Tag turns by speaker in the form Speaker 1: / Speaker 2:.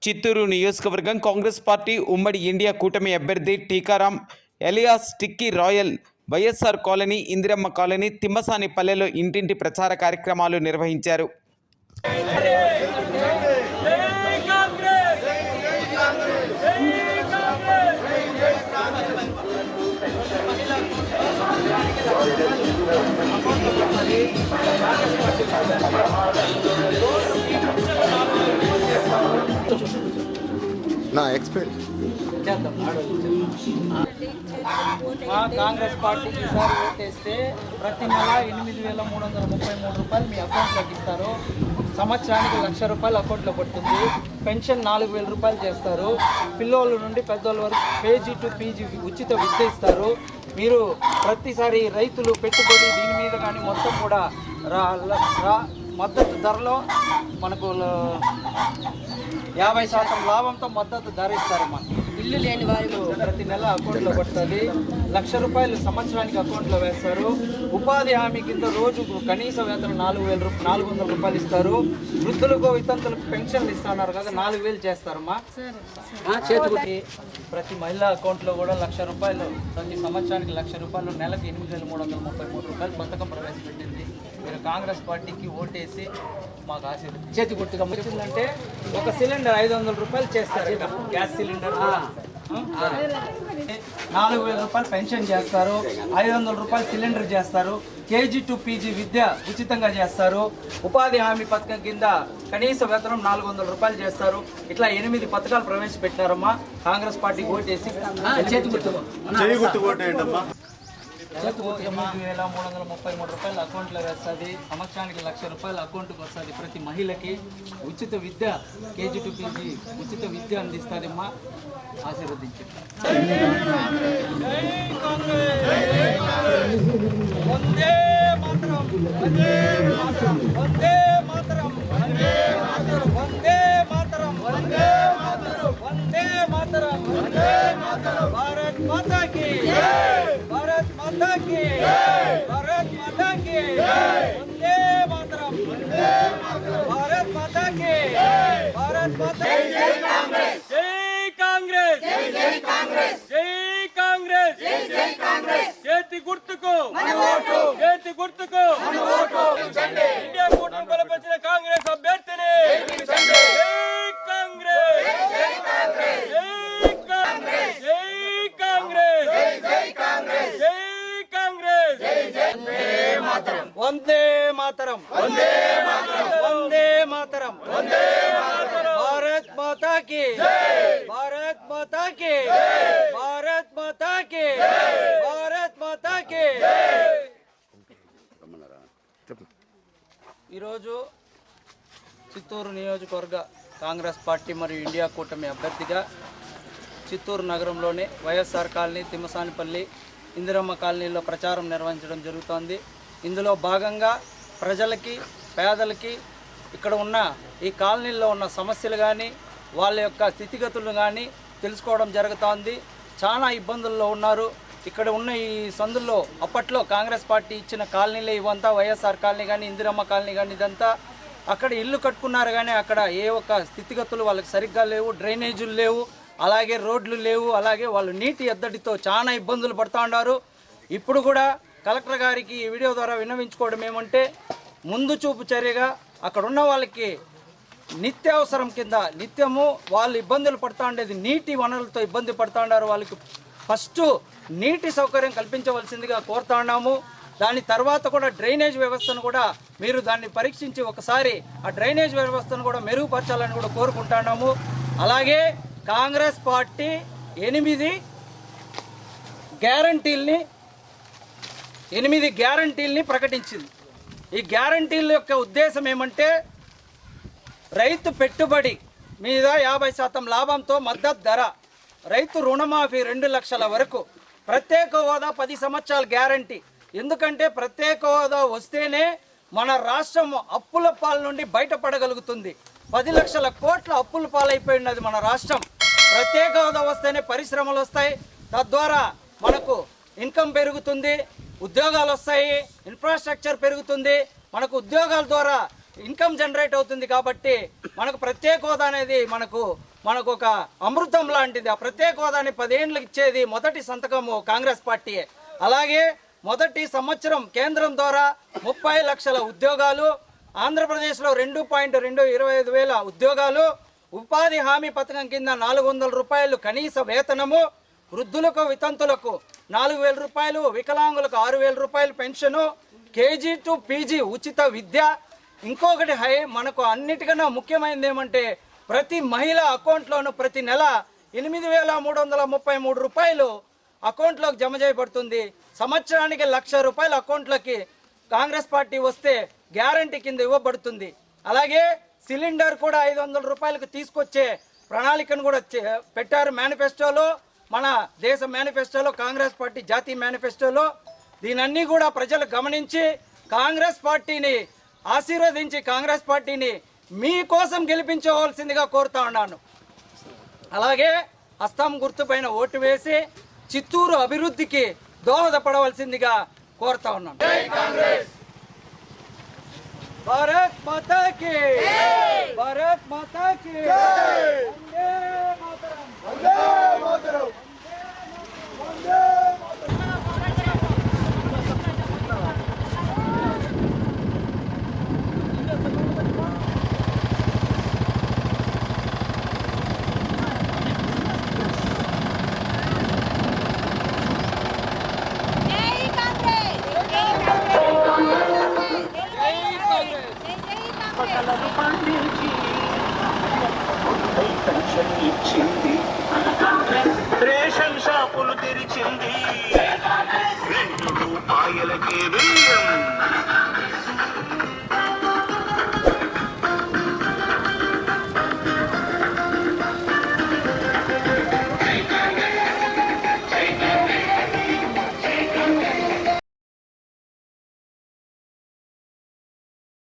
Speaker 1: చిత్తూరు నియోజకవర్గం కాంగ్రెస్ పార్టీ ఉమ్మడి ఇండియా కూటమి అభ్యర్థి Tikaram alias Tikki Royal YSR colony, Indiramma colony, తిమ్మసాని పల్లెలో ఇంటింటి ప్రచార కార్యక్రమాలు నిర్వహించారు.
Speaker 2: కాంగ్రెస్ పార్టీకి ఈసారి ఓటేస్తే ప్రతి నెల 8,333 రూపాయలు మీ అకౌంట్లోకి ఇస్తారు. సంవత్సరానికి 1,00,000 రూపాయలు అకౌంట్లో పడుతుంది. పెన్షన్ 4,000 రూపాయలు చేస్తారు. పిల్లోళ్ళ నుండి పెద్దోళ్ళ వరకు కేజీ టు పీజీ ఉచిత విద్య ఇస్తారు. మీరు ప్రతిసారి రైతులు పెట్టుబడి దీని మీద కానీ మొత్తం కూడా మద్దతు ధరలో మనకు 50% లాభంతో మద్దతు ధర ఇస్తారమ్మా. ఇల్లు లేని వారు ప్రతి నెల అకౌంట్లో పడుతుంది. 1,00,000 రూపాయలు సంవత్సరానికి అకౌంట్లో వేస్తారు. ఉపాధి హామీ కింద రోజు కనీస వేతనం 400 రూపాయలు ఇస్తారు. వృద్ధులకు వితంతులకు పెన్షన్లు ఇస్తున్నారు కదా, 4,000 చేస్తారమ్మా. ప్రతి మహిళా అకౌంట్లో కూడా 1,00,000 రూపాయలు, ప్రతి సంవత్సరానికి 1,00,000 రూపాయలు, నెలకు 8,333 రూపాయలు పథకం ప్రవేశపెట్టింది. మీరు కాంగ్రెస్ పార్టీకి ఓటేసి మాకు ఆశీర్వదించి చేతి గుర్తుగా వచ్చిందంటే ఒక సిలిండర్ 500 రూపాయలు చేస్తారు. గ్యాస్ సిలిండర్ 4,000 రూపాయలు పెన్షన్ చేస్తారు. 500 రూపాయలు సిలిండర్ చేస్తారు. కేజీ టు పీజీ విద్య ఉచితంగా చేస్తారు. ఉపాధి హామీ పథకం కింద కనీస వేతనం 400 రూపాయలు చేస్తారు. ఇట్లా 8 పథకాలు ప్రవేశపెట్టారమ్మా. కాంగ్రెస్ పార్టీకి ఓటేసి చేతి గుర్తు 8,333 రూపాయలు అకౌంట్లో వేస్తుంది. సంవత్సరానికి 1,00,000 రూపాయలు అకౌంట్కి వస్తుంది. ప్రతి మహిళకి ఉచిత విద్య, కేజీ టు పీజీ ఉచిత విద్య అందిస్తుంది. అమ్మా ఆశీర్వదించి భారత్ మాతా కీ, భారత్ మాతా కీ, భారత్ మాతా కీ, వందే మాతరం, భారత్ మాతా కీ, భారత్ మాతా కీ. జై కాంగ్రెస్, జై కాంగ్రెస్, జై కాంగ్రెస్, జై కాంగ్రెస్. చేతి గుర్తుకు మన ఓటు, చేతి గుర్తుకు మన ఓటు. ఇండియా కూటమి బలపరిచిన కాంగ్రెస్ అభ్యర్థిని జై కాంగ్రెస్, జై కాంగ్రెస్, జై కాంగ్రెస్, జై కాంగ్రెస్, జై కాంగ్రెస్, జై కాంగ్రెస్, వందే మాతరం, వందే మాతరం, వందే మాతరం, వందే మాతరం, వందే మాతరం. భారత్ మాతా కీ జై, భారత్ మాతా కీ జై, భారత్ మాతా కీ జై, భారత్ మాతా కీ జై. ఈరోజు చిత్తూరు నియోజకవర్గ కాంగ్రెస్ పార్టీ మరియు ఇండియా కూటమి అభ్యర్థిగా చిత్తూరు నగరంలోని వైఎస్ఆర్ కాలనీ, తిమ్మసానిపల్లి, ఇందిరమ్మ కాలనీలో ప్రచారం నిర్వహించడం జరుగుతోంది. ఇందులో భాగంగా ప్రజలకి, పేదలకి, ఇక్కడ ఉన్న ఈ కాలనీల్లో ఉన్న సమస్యలు కానీ వాళ్ళ యొక్క స్థితిగతులను కానీ తెలుసుకోవడం జరుగుతోంది. చాలా ఇబ్బందుల్లో ఉన్నారు. ఇక్కడ ఉన్న ఈ సందుల్లో అప్పట్లో కాంగ్రెస్ పార్టీ ఇచ్చిన కాలనీలే ఇవంతా, వైఎస్ఆర్ కాలనీ కానీ, ఇందిరమ్మ కాలనీ కానీ, ఇదంతా అక్కడ ఇల్లు కట్టుకున్నారు కానీ అక్కడ ఏ ఒక్క స్థితిగతులు వాళ్ళకి సరిగ్గా లేవు. డ్రైనేజీలు లేవు, అలాగే రోడ్లు లేవు, అలాగే వాళ్ళు నీటి ఎద్దడితో చాలా ఇబ్బందులు పడుతూ ఉన్నారు. ఇప్పుడు కూడా కలెక్టర్ గారికి ఈ వీడియో ద్వారా విన్నవించుకోవడం ఏమంటే, ముందు చూపు చర్యగా అక్కడ ఉన్న వాళ్ళకి నిత్యావసరం కింద నిత్యము వాళ్ళు ఇబ్బందులు పడుతూ ఉండేది నీటి వనరులతో ఇబ్బంది పడుతూ ఉన్నారు. వాళ్ళకి ఫస్ట్ నీటి సౌకర్యం కల్పించవలసిందిగా కోరుతా ఉన్నాము. దాని తర్వాత కూడా డ్రైనేజ్ వ్యవస్థను కూడా మీరు దాన్ని పరీక్షించి ఒకసారి ఆ డ్రైనేజ్ వ్యవస్థను కూడా మెరుగుపరచాలని కూడా కోరుకుంటున్నాము. అలాగే కాంగ్రెస్ పార్టీ 8 గ్యారంటీల్ని ప్రకటించింది. ఈ గ్యారంటీల యొక్క ఉద్దేశం ఏమంటే, రైతు పెట్టుబడి మీద 50% లాభంతో మద్దతు ధర, రైతు రుణమాఫీ 2 లక్షల వరకు, ప్రత్యేక హోదా 10 సంవత్సరాల గ్యారంటీ. ఎందుకంటే ప్రత్యేక హోదా వస్తేనే మన రాష్ట్రం అప్పుల పాల నుండి బయటపడగలుగుతుంది. 10 లక్షల కోట్ల అప్పుల పాలైపోయి ఉన్నది మన రాష్ట్రం. ప్రత్యేక హోదా వస్తేనే పరిశ్రమలు వస్తాయి, తద్వారా మనకు ఇన్కమ్ పెరుగుతుంది, ఉద్యోగాలు వస్తాయి, ఇన్ఫ్రాస్ట్రక్చర్ పెరుగుతుంది, మనకు ఉద్యోగాల ద్వారా ఇన్కమ్ జనరేట్ అవుతుంది. కాబట్టి మనకు ప్రత్యేక హోదా అనేది మనకు మనకు ఒక అమృతం లాంటిది. ఆ ప్రత్యేక హోదాని 10 ఏళ్ళకి ఇచ్చేది మొదటి సంతకము కాంగ్రెస్ పార్టీయే. అలాగే మొదటి సంవత్సరం కేంద్రం ద్వారా 30 లక్షల ఉద్యోగాలు, ఆంధ్రప్రదేశ్లో 2.25 ఉద్యోగాలు, ఉపాధి హామీ పథకం కింద 400 రూపాయలు కనీస వేతనము, వృద్ధులకు వితంతులకు 4,000 రూపాయలు, వికలాంగులకు 6,000 రూపాయలు పెన్షను, కేజీ టు పీజీ ఉచిత విద్య. ఇంకొకటి మనకు అన్నిటికన్నా ముఖ్యమైనది ఏమంటే ప్రతి మహిళ అకౌంట్లోనూ ప్రతి నెల 8,333 రూపాయలు అకౌంట్లోకి జమ చేయబడుతుంది. సంవత్సరానికి 1,00,000 రూపాయల అకౌంట్లకి కాంగ్రెస్ పార్టీ వస్తే గ్యారంటీ కింద ఇవ్వబడుతుంది. అలాగే సిలిండర్ కూడా 500 రూపాయలకు తీసుకొచ్చే ప్రణాళికను కూడా పెట్టారు మేనిఫెస్టోలో, మన దేశ మేనిఫెస్టోలో, కాంగ్రెస్ పార్టీ జాతీయ మేనిఫెస్టోలో. దీనన్నీ కూడా ప్రజలు గమనించి కాంగ్రెస్ పార్టీని ఆశీర్వదించి కాంగ్రెస్ పార్టీని మీకోసం గెలిపించవలసిందిగా కోరుతా ఉన్నాను. అలాగే హస్తం గుర్తుపైన ఓటు వేసి చిత్తూరు అభివృద్ధికి దోహదపడవలసిందిగా కోరుతా ఉన్నాను. భారత్ మాతా కీ, భారత్ మాతా కీ, వందే మాతరం, వందే మాతరం.
Speaker 3: రేషన్ షాపులు తెరిచింది, 2 రూపాయలకే